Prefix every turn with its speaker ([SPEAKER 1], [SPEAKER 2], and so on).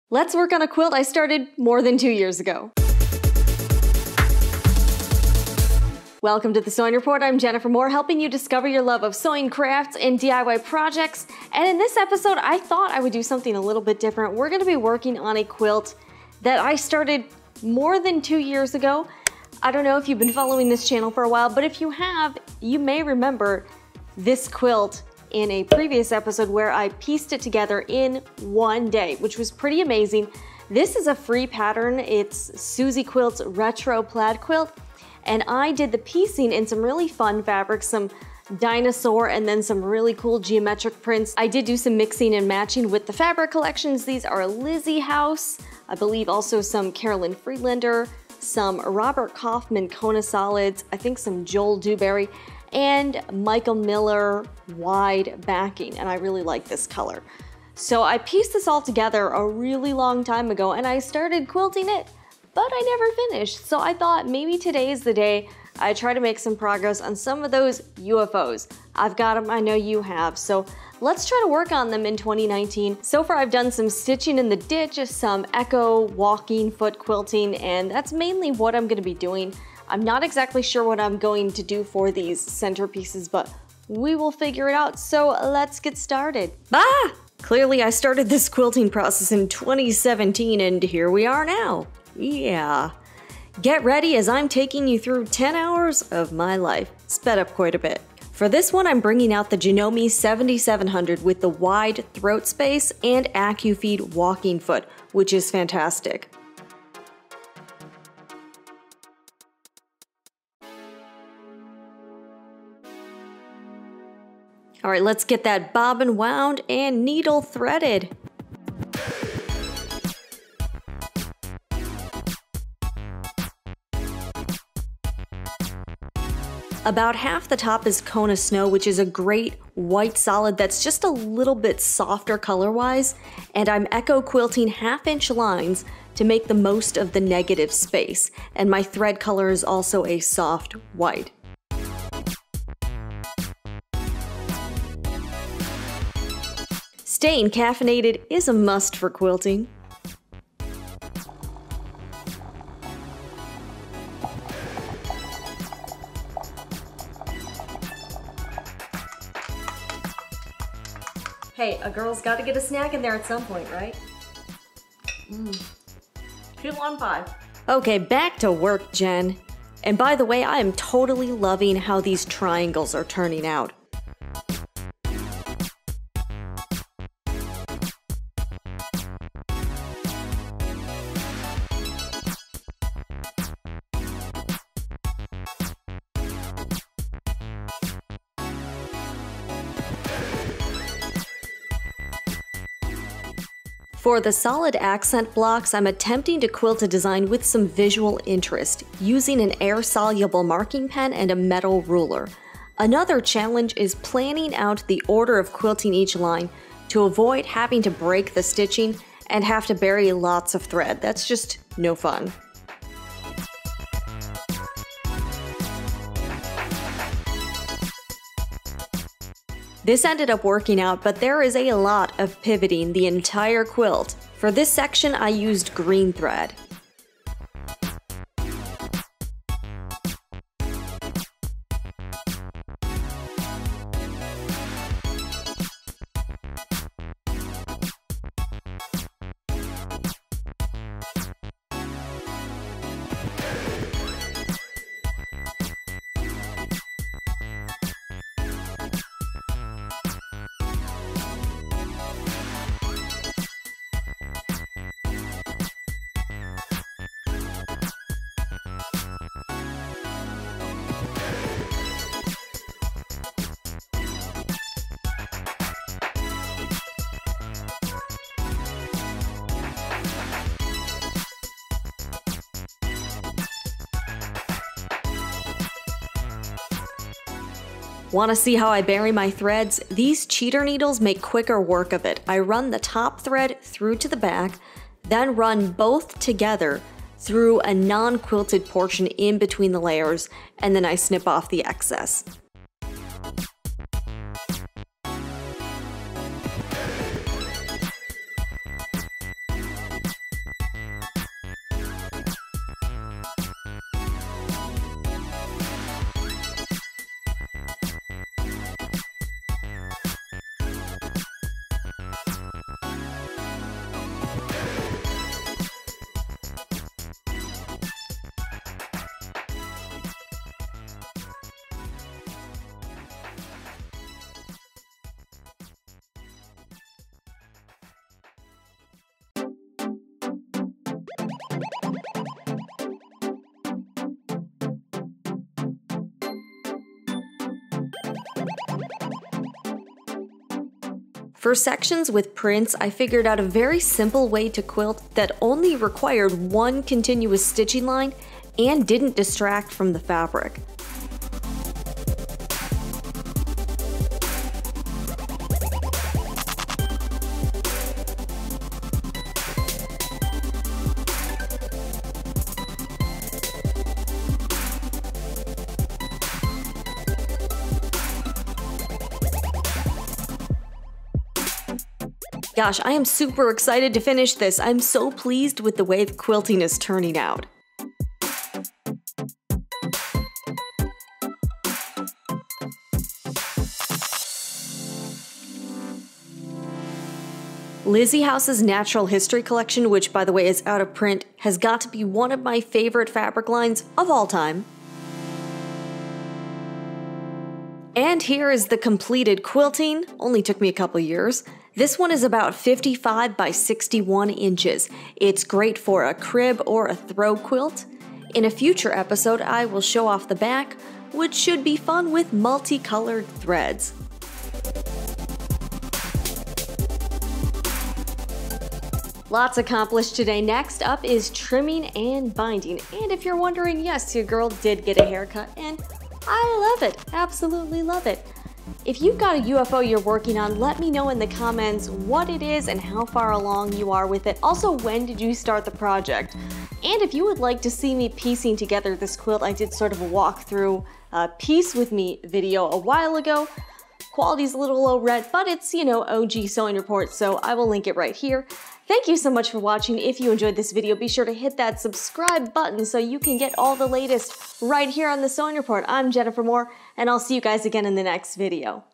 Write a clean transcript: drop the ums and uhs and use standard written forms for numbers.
[SPEAKER 1] Let's work on a quilt I started more than 2 years ago. Welcome to the Sewing Report. I'm Jennifer Moore, helping you discover your love of sewing crafts and DIY projects. And in this episode, I thought I would do something a little bit different. We're going to be working on a quilt that I started more than 2 years ago. I don't know if you've been following this channel for a while, but if you have, you may remember this quilt in a previous episode where I pieced it together in one day, which was pretty amazing. This is a free pattern. It's Susie Quilt's Retro Plaid Quilt, and I did the piecing in some really fun fabrics, some dinosaur and then some really cool geometric prints. I did do some mixing and matching with the fabric collections. These are Lizzie House, I believe also some Carolyn Friedlander, some Robert Kaufman Kona solids, I think some Joel Dewberry, and Michael Miller wide backing, and I really like this color. So I pieced this all together a really long time ago and I started quilting it, but I never finished. So I thought maybe today is the day I try to make some progress on some of those UFOs. I've got them, I know you have, so let's try to work on them in 2019. So far I've done some stitching in the ditch, some echo walking foot quilting, and that's mainly what I'm going to be doing. I'm not exactly sure what I'm going to do for these centerpieces, but we will figure it out, so let's get started. Clearly I started this quilting process in 2017 and here we are now. Yeah. Get ready as I'm taking you through 10 hours of my life, sped up quite a bit. For this one, I'm bringing out the Janome 7700 with the wide throat space and AccuFeed walking foot, which is fantastic. All right, let's get that bobbin wound and needle threaded. About half the top is Kona Snow, which is a great white solid that's just a little bit softer color-wise, and I'm echo quilting half-inch lines to make the most of the negative space, and my thread color is also a soft white. Staying caffeinated is a must for quilting. Hey, a girl's got to get a snack in there at some point, right? 2-on-5. Okay, back to work, Jen. And by the way, I am totally loving how these triangles are turning out. For the solid accent blocks, I'm attempting to quilt a design with some visual interest, using an air-soluble marking pen and a metal ruler. Another challenge is planning out the order of quilting each line to avoid having to break the stitching and have to bury lots of thread. That's just no fun. This ended up working out, but there is a lot of pivoting the entire quilt. For this section, I used green thread. Want to see how I bury my threads? These cheater needles make quicker work of it. I run the top thread through to the back, then run both together through a non-quilted portion in between the layers, and then I snip off the excess. For sections with prints, I figured out a very simple way to quilt that only required one continuous stitching line and didn't distract from the fabric. Gosh, I am super excited to finish this. I'm so pleased with the way the quilting is turning out. Lizzie House's Natural History collection, which by the way is out of print, has got to be one of my favorite fabric lines of all time. And here is the completed quilting. Only took me a couple years. This one is about 55 by 61 inches. It's great for a crib or a throw quilt. In a future episode, I will show off the back, which should be fun with multicolored threads. Lots accomplished today. Next up is trimming and binding. And if you're wondering, yes, your girl did get a haircut, and I love it. Absolutely love it. If you've got a UFO you're working on, let me know in the comments what it is and how far along you are with it. Also, when did you start the project? And if you would like to see me piecing together this quilt, I did sort of a walkthrough piece with me video a while ago. Quality's a little low rent, but it's, you know, OG sewing report, so I will link it right here. Thank you so much for watching. If you enjoyed this video, be sure to hit that subscribe button so you can get all the latest right here on the Sewing Report. I'm Jennifer Moore, and I'll see you guys again in the next video.